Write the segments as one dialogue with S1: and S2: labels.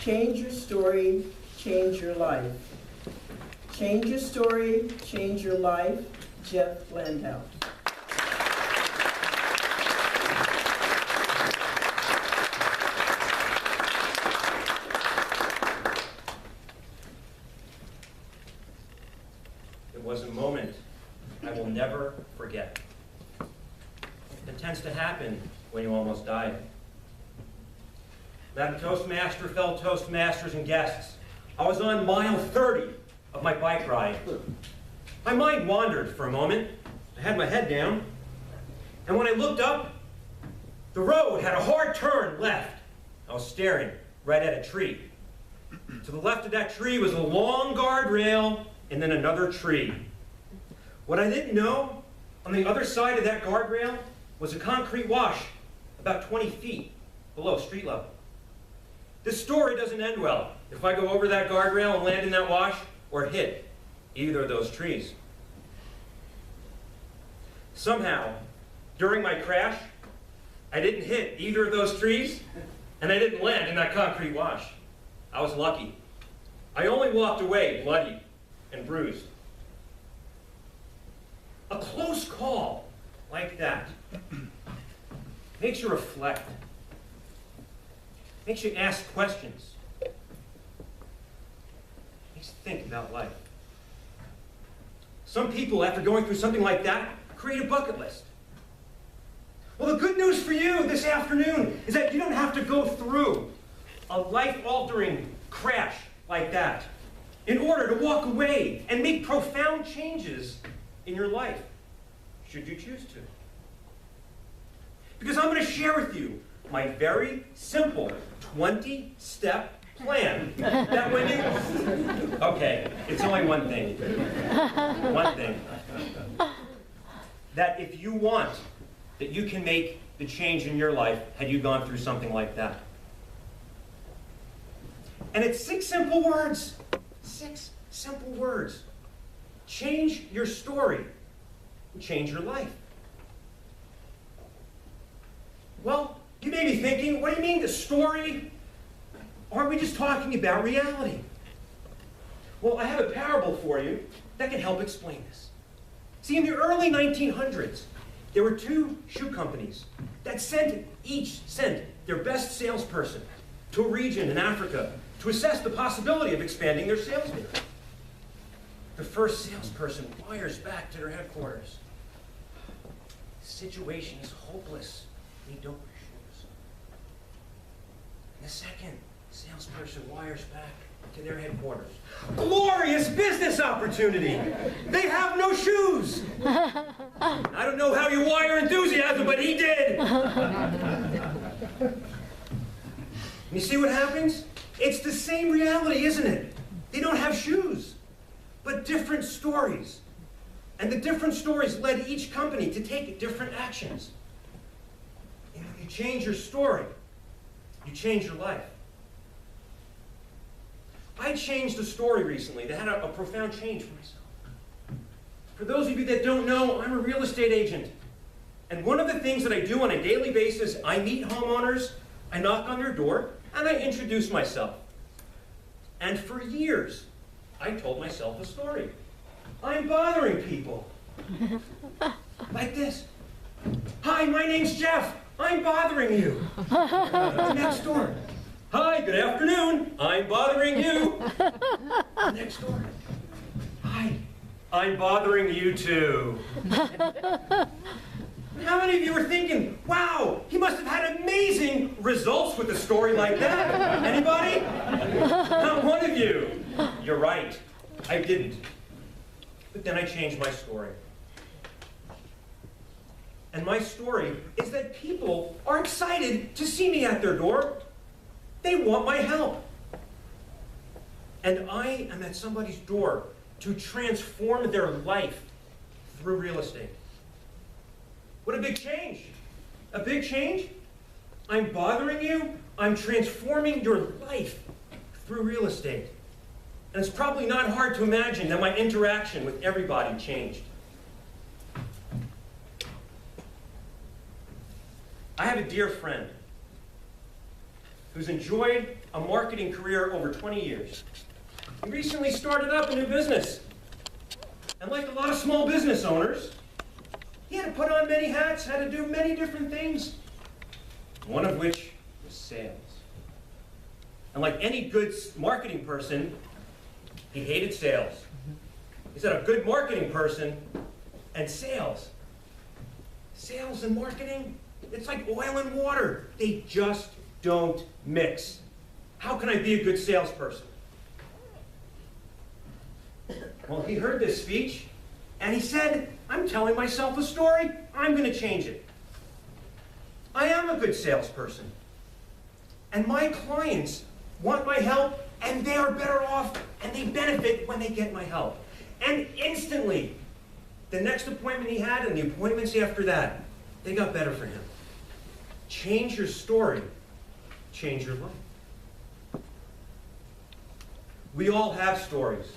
S1: Change your story, change your life. Change your story, change your life. Jeff Landau.
S2: It was a moment I will never forget. It tends to happen when you almost die. Madam Toastmaster, fellow Toastmasters and guests, I was on mile 30 of my bike ride. My mind wandered for a moment. I had my head down, and when I looked up, the road had a hard turn left. I was staring right at a tree. To the left of that tree was a long guardrail and then another tree. What I didn't know, on the other side of that guardrail was a concrete wash about 20 feet below street level. This story doesn't end well if I go over that guardrail and land in that wash or hit either of those trees. Somehow, during my crash, I didn't hit either of those trees and I didn't land in that concrete wash. I was lucky. I only walked away bloody and bruised. A close call like that makes you reflect, makes you ask questions, makes you think about life. Some people, after going through something like that, create a bucket list. Well, the good news for you this afternoon is that you don't have to go through a life-altering crash like that in order to walk away and make profound changes in your life, should you choose to. Because I'm going to share with you my very simple 20-step plan that when you... Okay, it's only one thing. One thing. That if you want, that you can make the change in your life had you gone through something like that. And it's 6 simple words. 6 simple words. Change your story. Change your life. Well, you may be thinking, what do you mean the story? Aren't we just talking about reality? Well, I have a parable for you that can help explain this. See, in the early 1900s, there were 2 shoe companies that each sent their best salesperson to a region in Africa to assess the possibility of expanding their sales there. The first salesperson wires back to their headquarters. The situation is hopeless. They don't wear shoes. And the second salesperson wires back to their headquarters. Glorious business opportunity! They have no shoes! I don't know how you wire enthusiasm, but he did! You see what happens? It's the same reality, isn't it? They don't have shoes, but different stories. And the different stories led each company to take different actions. And if you change your story, you change your life. I changed a story recently that had a profound change for myself. For those of you that don't know, I'm a real estate agent. And one of the things that I do on a daily basis, I meet homeowners, I knock on their door, and I introduce myself. And for years, I told myself a story. I'm bothering people. Like this. Hi, my name's Jeff. I'm bothering you. Next door. Hi, good afternoon. I'm bothering you. Next door. Hi, I'm bothering you too. How many of you are thinking, wow, he must have had amazing results with a story like that? Anybody? Not one of you. You're right. I didn't. But then I changed my story. And my story is that people are excited to see me at their door. They want my help. And I am at somebody's door to transform their life through real estate. What a big change. A big change? I'm bothering you. I'm transforming your life through real estate. And it's probably not hard to imagine that my interaction with everybody changed. I have a dear friend who's enjoyed a marketing career over 20 years. He recently started up a new business. And like a lot of small business owners, he had to put on many hats, had to do many different things, one of which was sales. And like any good marketing person, he hated sales. He said a good marketing person and sales. Sales and marketing, it's like oil and water. They just don't mix. How can I be a good salesperson? Well, he heard this speech, and he said, I'm telling myself a story. I'm going to change it. I am a good salesperson. And my clients want my help, and they are better off, and they benefit when they get my help. And instantly, the next appointment he had and the appointments after that, they got better for him. Change your story, change your life. We all have stories.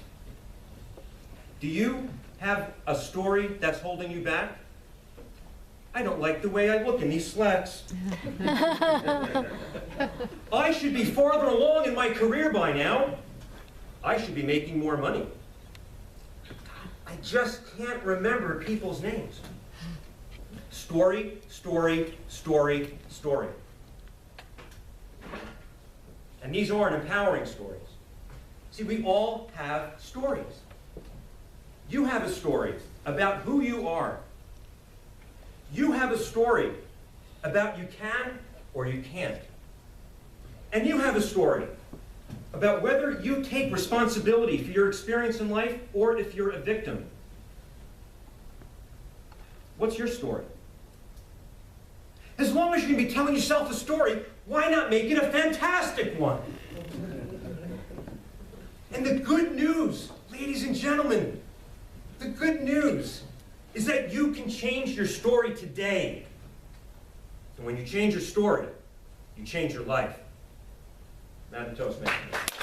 S2: Do you have a story that's holding you back? I don't like the way I look in these slacks. I should be farther along in my career by now. I should be making more money. I just can't remember people's names. Story, story, story, story. And these aren't empowering stories. See, we all have stories. You have a story about who you are. You have a story about you can or you can't. And you have a story about whether you take responsibility for your experience in life or if you're a victim. What's your story? As long as you can be telling yourself a story, why not make it a fantastic one? And the good news, ladies and gentlemen, the good news is that you can change your story today. And when you change your story, you change your life. Madam Toastmaster.